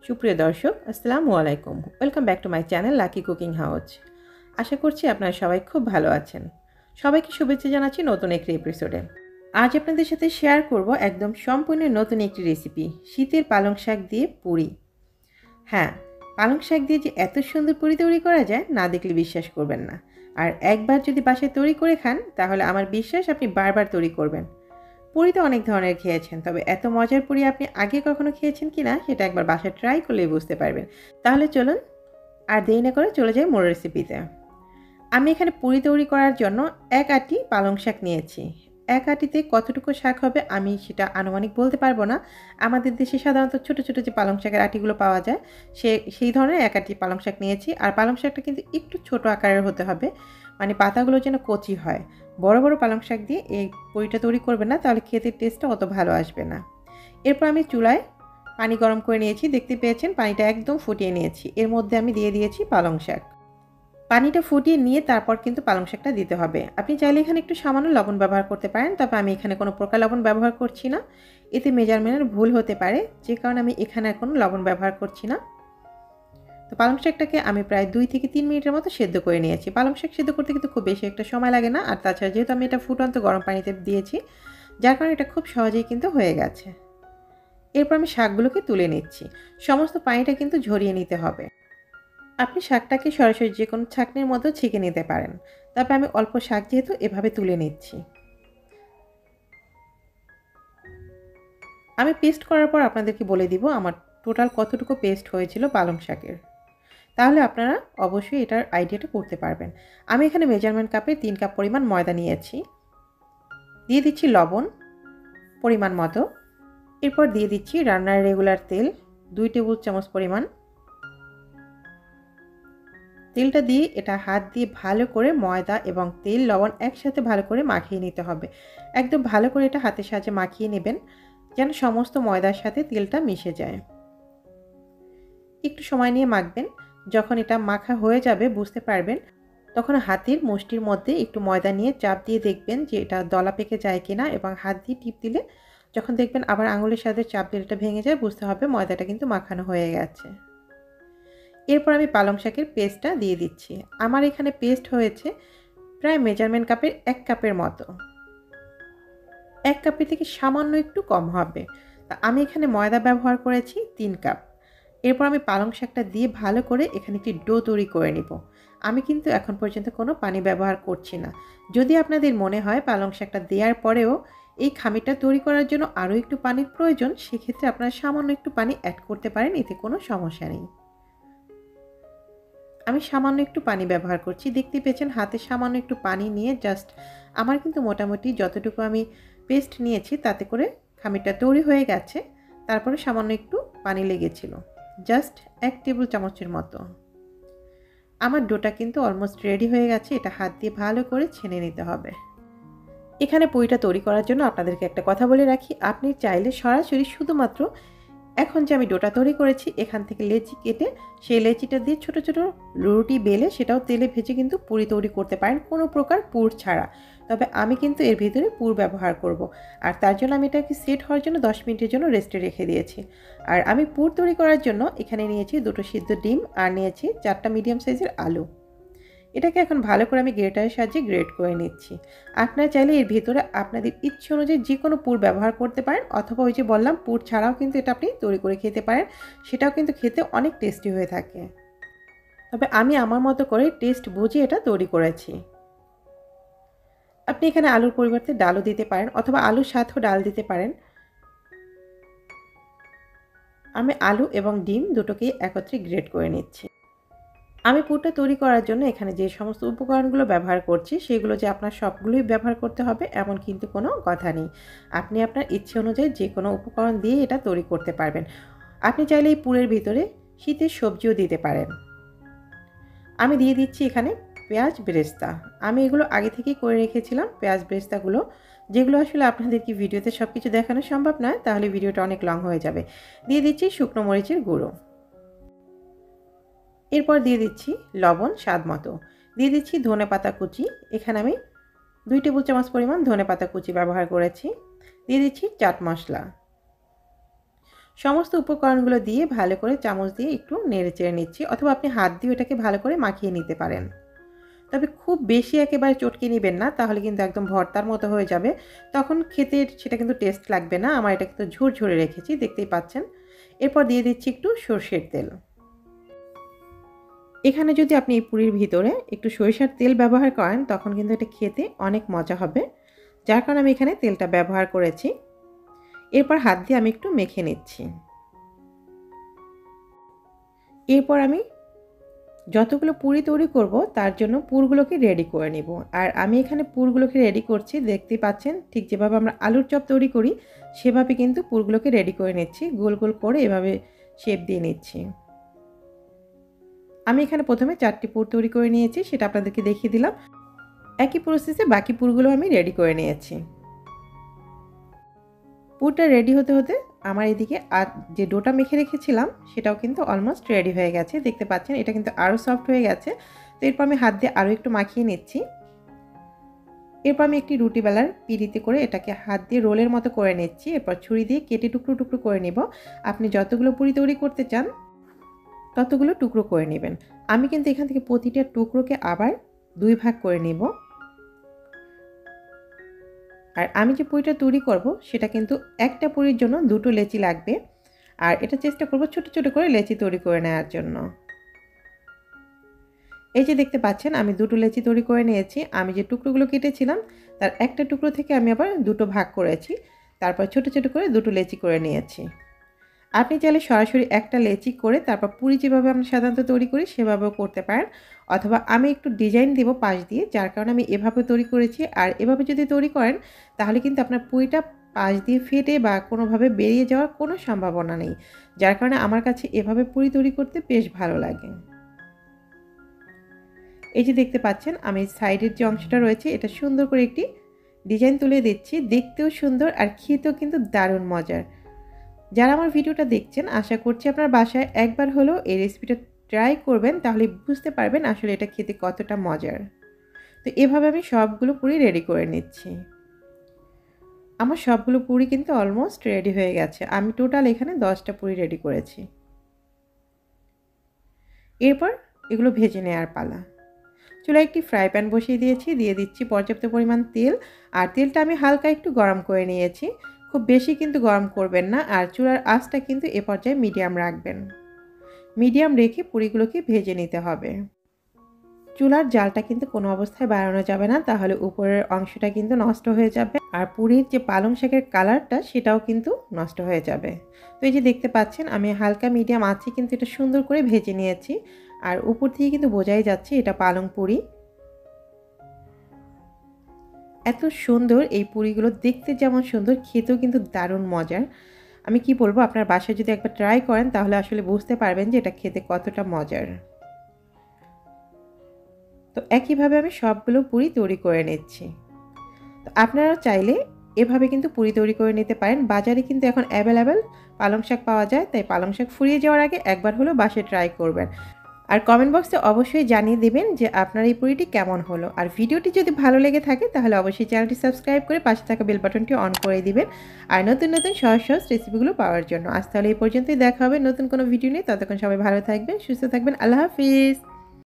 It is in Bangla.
সুপ্রিয় দর্শক আসসালামু আলাইকুম। Welcome back to my channel Lucky Cooking House. আশা করছি আপনারা সবাই খুব ভালো আছেন। সবাইকে শুভেচ্ছা জানাচ্ছি নতুন একটি এপিসোডে। আজ আপনাদের সাথে শেয়ার করব একদম সম্পূর্ণ নতুন একটি রেসিপি, শীতের পালং শাক দিয়ে পুরি। হ্যাঁ, পালং শাক দিয়ে যে এত সুন্দর পুরি তৈরি করা যায় না দেখলে বিশ্বাস করবেন না। আর একবার যদি বাসায় তৈরি করে খান তাহলে আমার বিশ্বাস আপনি বারবার তৈরি করবেন। পুরি তো অনেক ধরনের খেয়েছেন, তবে এত মজার পুরি আপনি আগে কখনো খেয়েছেন কিনা সেটা একবার বাসায় ট্রাই করলেই বুঝতে পারবেন। তাহলে চলুন আর দেরি না করে চলে যাই মূল রেসিপিতে। আমি এখানে পুরি তৈরি করার জন্য এক আঁটি পালং শাক নিয়েছি। এক আঁটিতে কতটুকু শাক হবে আমি সেটা আনুমানিক বলতে পারবো না। আমাদের দেশে সাধারণত ছোটো ছোটো যে পালং শাকের আঁটিগুলো পাওয়া যায় সেই ধরনের এক আঁটি পালং শাক নিয়েছি। আর পালং শাকটা কিন্তু একটু ছোটো আকারের হতে হবে, মানে পাতাগুলো যেন কচি হয়। বড় বড় পালং শাক দিয়ে এই পুরিটা তৈরি করবে না, তাহলে খেতে টেস্টটা অত ভালো আসবে না। এরপর আমি চুলায় পানি গরম করে নিয়েছি, দেখতে পেয়েছেন পানিটা একদম ফুটিয়ে নিয়েছি। এর মধ্যে আমি দিয়ে দিয়েছি পালং শাক। পানিটা ফুটিয়ে নিয়ে তারপর কিন্তু পালং শাকটা দিতে হবে। আপনি চাইলে এখানে একটু সামান্য লবণ ব্যবহার করতে পারেন, তবে আমি এখানে কোনো প্রকার লবণ ব্যবহার করছি না। এতে মেজারমেন্টের ভুল হতে পারে, যে কারণে আমি এখানে কোনো লবণ ব্যবহার করছি না। তো পালং শাকটাকে আমি প্রায় 2 থেকে 3 মিনিটের মতো সেদ্ধ করে নিয়েছি। পালং শাক সেদ্ধ করতে কিন্তু খুব বেশি একটা সময় লাগে না, আর তাছাড়া যেহেতু আমি এটা ফুটন্ত গরম পানিতে দিয়েছি, যার কারণে এটা খুব সহজেই কিন্তু হয়ে গেছে। এরপর আমি শাকগুলোকে তুলে নিচ্ছি। সমস্ত পানিটা কিন্তু ঝরিয়ে নিতে হবে। আপনি শাকটাকে সরাসরি যে কোনো ছাঁকনির মধ্যে ছেঁকে নিতে পারেন, তবে আমি অল্প শাক যেহেতু এভাবে তুলে নিচ্ছি। আমি পেস্ট করার পর আপনাদেরকে বলে দিব আমার টোটাল কতটুকু পেস্ট হয়েছিল পালং শাকের, তাহলে আপনারা অবশ্যই এটার আইডিয়াটা করতে পারবেন। আমি এখানে মেজারমেন্ট কাপে 3 কাপ পরিমাণ ময়দা নিয়েছি। দিয়ে দিচ্ছি লবণ পরিমাণ মতো। এরপর দিয়ে দিচ্ছি রান্নার রেগুলার তেল 2 টেবিল চামচ পরিমাণ। তেলটা দিয়ে এটা হাত দিয়ে ভালো করে ময়দা এবং তেল লবণ একসাথে ভালো করে মাখিয়ে নিতে হবে। একদম ভালো করে এটা হাতের সাহায্যে মাখিয়ে নেবেন, যেন সমস্ত ময়দার সাথে তেলটা মিশে যায়। একটু সময় নিয়ে মাখবেন। যখন এটা মাখা হয়ে যাবে বুঝতে পারবেন, তখন হাতের মুষ্টির মধ্যে একটু ময়দা নিয়ে চাপ দিয়ে দেখবেন যে এটা দলা পেকে যায় কিনা, এবং হাত দিয়ে টিপ দিলে যখন দেখবেন আবার আঙুলের সাথে চাপ দিলে এটা ভেঙে যায়, বুঝতে হবে ময়দাটা কিন্তু মাখানো হয়ে গেছে। এরপর আমি পালং শাকের পেস্টটা দিয়ে দিচ্ছি। আমার এখানে পেস্ট হয়েছে প্রায় মেজারমেন্ট কাপের 1 কাপের মতো। 1 কাপের থেকে সামান্য একটু কম হবে। তা আমি এখানে ময়দা ব্যবহার করেছি 3 কাপ। এরপর আমি পালং শাকটা দিয়ে ভালো করে এখানে একটি ডো তৈরি করে নিব। আমি কিন্তু এখন পর্যন্ত কোনো পানি ব্যবহার করছি না। যদি আপনাদের মনে হয় পালং শাকটা দেওয়ার পরেও এই খামিরটা তৈরি করার জন্য আরও একটু পানির প্রয়োজন, সেক্ষেত্রে আপনারা সামান্য একটু পানি অ্যাড করতে পারেন, এতে কোনো সমস্যা নেই। আমি সামান্য একটু পানি ব্যবহার করছি। দেখতে পেয়েছেন হাতে সামান্য একটু পানি নিয়ে জাস্ট আমার কিন্তু মোটামুটি যতটুকু আমি পেস্ট নিয়েছি তাতে করে খামিরটা তৈরি হয়ে গেছে। তারপরে সামান্য একটু পানি লেগেছিল, জাস্ট 1 টেবিল চামচের মতো। আমার ডোটা কিন্তু অলমোস্ট রেডি হয়ে গেছে। এটা হাত দিয়ে ভালো করে ছেনে নিতে হবে। এখানে পুরিটা তৈরি করার জন্য আপনাদেরকে একটা কথা বলে রাখি, আপনি চাইলে সরাসরি শুধুমাত্র এখন যে আমি ডোটা তৈরি করেছি এখান থেকে লেচি কেটে সেই লেচিটা দিয়ে ছোট ছোট রুটি বেলে সেটাও তেলে ভেজে কিন্তু পুরি তৈরি করতে পারেন, কোনো প্রকার পুর ছাড়া। তবে আমি কিন্তু এর ভিতরে পুর ব্যবহার করব, আর তার জন্য আমি এটাকে সেট হওয়ার জন্য 10 মিনিটের জন্য রেস্টে রেখে দিয়েছি। আর আমি পুর তৈরি করার জন্য এখানে নিয়েছি 2টো সিদ্ধ ডিম আর নিয়েছি 4টা মিডিয়াম সাইজের আলু। এটাকে এখন ভালো করে আমি গ্রেটারের সাহায্যে গ্রেট করে নিচ্ছি। আপনারা চাইলে এর ভিতরে আপনাদের ইচ্ছে অনুযায়ী যে কোনো পুর ব্যবহার করতে পারেন, অথবা ওই যে বললাম পুর ছাড়াও কিন্তু এটা আপনি তৈরি করে খেতে পারেন, সেটাও কিন্তু খেতে অনেক টেস্টি হয়ে থাকে। তবে আমি আমার মতো করে টেস্ট বুঝে এটা তৈরি করেছি। আপনি এখানে আলুর পরিবর্তে ডালও দিতে পারেন, অথবা আলুর সাথেও ডাল দিতে পারেন। আমি আলু এবং ডিম দুটোকেই একত্রে গ্রেট করে নিচ্ছি। আমি পুরটা তৈরি করার জন্য এখানে যে সমস্ত উপকরণগুলো ব্যবহার করছি সেগুলো যে আপনার সবগুলোই ব্যবহার করতে হবে এমন কিন্তু কোনো কথা নেই। আপনি আপনার ইচ্ছে অনুযায়ী যে কোনো উপকরণ দিয়ে এটা তৈরি করতে পারবেন। আপনি চাইলে এই পুরের ভিতরে শীতের সবজিও দিতে পারেন। আমি দিয়ে দিচ্ছি এখানে পেঁয়াজ বেরেস্তা। আমি এগুলো আগে থেকেই করে রেখেছিলাম, পেঁয়াজ বেরেস্তাগুলো, যেগুলো আসলে আপনাদেরকে ভিডিওতে সব কিছু দেখানো সম্ভব নয়, তাহলে ভিডিওটা অনেক লং হয়ে যাবে। দিয়ে দিচ্ছি শুকনো মরিচের গুঁড়ো। এরপর দিয়ে দিচ্ছি লবণ স্বাদ মতো। দিয়ে দিচ্ছি ধনেপাতা কুচি। এখানে আমি 2 টেবিল চামচ পরিমাণ ধনেপাতা কুচি ব্যবহার করেছি। দিয়ে দিচ্ছি চাট মশলা। সমস্ত উপকরণগুলো দিয়ে ভালো করে চামচ দিয়ে একটু নেড়েচেড়ে নিচ্ছি, অথবা আপনি হাত দিয়ে এটাকে ভালো করে মাখিয়ে নিতে পারেন। তবে খুব বেশি একেবারে চটকে নেবেন না, তাহলে কিন্তু একদম ভর্তার মতো হয়ে যাবে, তখন খেতে সেটা কিন্তু টেস্ট লাগবে না। আমার এটা কিন্তু ঝুরঝুরে রেখেছি, দেখতেই পাচ্ছেন। এরপর দিয়ে দিচ্ছি একটু সরষের তেল। এখানে যদি আপনি এই পুরির ভিতরে একটু সরিষার তেল ব্যবহার করেন তখন কিন্তু এটা খেতে অনেক মজা হবে, যার কারণে আমি এখানে তেলটা ব্যবহার করেছি। এরপর হাত দিয়ে আমি একটু মেখে নিচ্ছি। এরপর আমি যতগুলো পুরি তৈরি করব তার জন্য পুরগুলোকে রেডি করে নিব। আর আমি এখানে পুরগুলোকে রেডি করছি, দেখতেই পাচ্ছেন। ঠিক যেভাবে আমরা আলুর চপ তৈরি করি সেভাবে কিন্তু পুরগুলোকে রেডি করে নিচ্ছি, গোল গোল করে এভাবে শেপ দিয়ে নিচ্ছি। আমি এখানে প্রথমে 4টি পুর তৈরি করে নিয়েছি, সেটা আপনাদেরকে দেখিয়ে দিলাম। একই প্রসেসে বাকি পুরগুলো আমি রেডি করে নিয়েছি। পুরটা রেডি হতে হতে আমার এদিকে আর যে ডোটা মেখে রেখেছিলাম সেটাও কিন্তু অলমোস্ট রেডি হয়ে গেছে, দেখতে পাচ্ছেন। এটা কিন্তু আরও সফট হয়ে গেছে। তো এরপর আমি হাত দিয়ে আরও একটু মাখিয়ে নিচ্ছি। এরপর আমি একটি রুটি বেলার পিঁড়িতে করে এটাকে হাত দিয়ে রোলের মতো করে নিচ্ছি। এরপর ছুরি দিয়ে কেটে টুকরো টুকরো করে নেব। আপনি যতগুলো পুরি তৈরি করতে চান ততগুলো টুকরো করে নেবেন। আমি কিন্তু এখান থেকে প্রতিটা টুকরোকে আবার 2 ভাগ করে নেব। আর আমি যে পুরিটা তৈরি করব সেটা কিন্তু একটা পুরির জন্য 2টো লেচি লাগবে। আর এটা চেষ্টা করব ছোট ছোট করে লেচি তৈরি করে নেওয়ার জন্য। এই যে দেখতে পাচ্ছেন আমি 2টো লেচি তৈরি করে নিয়েছি। আমি যে টুকরোগুলো কেটেছিলাম তার একটা টুকরো থেকে আমি আবার 2টো ভাগ করেছি, তারপর ছোট ছোট করে 2টো লেচি করে নিয়েছি। আপনি চাইলে সরাসরি একটা লেচি করে তারপর পুরি যেভাবে আমরা সাধারণত তৈরি করি সেভাবেও করতে পারেন, অথবা আমি একটু ডিজাইন দেব পাশ দিয়ে, যার কারণে আমি এভাবে তৈরি করেছি। আর এভাবে যদি তৈরি করেন তাহলে কিন্তু আপনার পুরিটা পাশ দিয়ে ফেটে বা কোনোভাবে বেরিয়ে যাওয়ার কোনো সম্ভাবনা নেই, যার কারণে আমার কাছে এভাবে পুরি তৈরি করতে বেশ ভালো লাগে। এই যে দেখতে পাচ্ছেন আমি সাইডের যে অংশটা রয়েছে এটা সুন্দর করে একটি ডিজাইন তুলে দিচ্ছি, দেখতেও সুন্দর আর খেতেও কিন্তু দারুণ মজার। যারা আমার ভিডিওটা দেখছেন আশা করছি আপনার বাসায় একবার হলেও এই রেসিপিটা ট্রাই করবেন, তাহলে বুঝতে পারবেন আসলে এটা খেতে কতটা মজার। তো এভাবে আমি সবগুলো পুরি রেডি করে নিচ্ছি। আমার সবগুলো পুরি কিন্তু অলমোস্ট রেডি হয়ে গেছে। আমি টোটাল এখানে 10টা পুরি রেডি করেছি। এরপর এগুলো ভেজে নেওয়ার পালা। চুলায় একটি ফ্রাই প্যান বসিয়ে দিয়েছি, দিয়ে দিচ্ছি পর্যাপ্ত পরিমাণ তেল। আর তেলটা আমি হালকা একটু গরম করে নিয়েছি, খুব বেশি কিন্তু গরম করবেন না। আর চুলার আঁচটা কিন্তু এ পর্যায়ে মিডিয়াম রাখবেন। মিডিয়াম রেখে পুরিগুলোকে ভেজে নিতে হবে। চুলার জালটা কিন্তু কোনো অবস্থায় বাড়ানো যাবে না, তাহলে উপরের অংশটা কিন্তু নষ্ট হয়ে যাবে। আর পুরির যে পালং শাকের কালারটা সেটাও কিন্তু নষ্ট হয়ে যাবে। তো এই যে দেখতে পাচ্ছেন আমি হালকা মিডিয়াম আঁচে কিন্তু এটা সুন্দর করে ভেজে নিয়েছি। আর উপর থেকে কিন্তু বোঝাই যাচ্ছে এটা পালং পুরি। এত সুন্দর এই পুরিগুলো, দেখতে যেমন সুন্দর খেতেও কিন্তু দারুণ মজার। আমি কি বলবো, আপনার বাসায় যদি একবার ট্রাই করেন তাহলে আসলে বুঝতে পারবেন যে এটা খেতে কতটা মজার। তো একইভাবে আমি সবগুলো পুরি তৈরি করে নিচ্ছি। তো আপনারা চাইলে এভাবে কিন্তু পুরি তৈরি করে নিতে পারেন। বাজারে কিন্তু এখন অ্যাভেলেবেল পালং শাক পাওয়া যায়, তাই পালং শাক ফুরিয়ে যাওয়ার আগে একবার হলেও বাসায় ট্রাই করবেন। আর কমেন্ট বক্সে অবশ্যই জানিয়ে দেবেন যে আপনার এই পুরিটি কেমন হলো। আর ভিডিওটি যদি ভালো লেগে থাকে তাহলে অবশ্যই চ্যানেলটি সাবস্ক্রাইব করে পাশে থাকা বেল বাটনটি অন করে দিবেন, আর নতুন নতুন সহজ সহজ রেসিপিগুলো পাওয়ার জন্য। আজ তাহলে এই পর্যন্তই, দেখা হবে নতুন কোনো ভিডিও নিয়ে। ততক্ষণ সবাই ভালো থাকবেন, সুস্থ থাকবেন। আল্লাহ হাফিজ।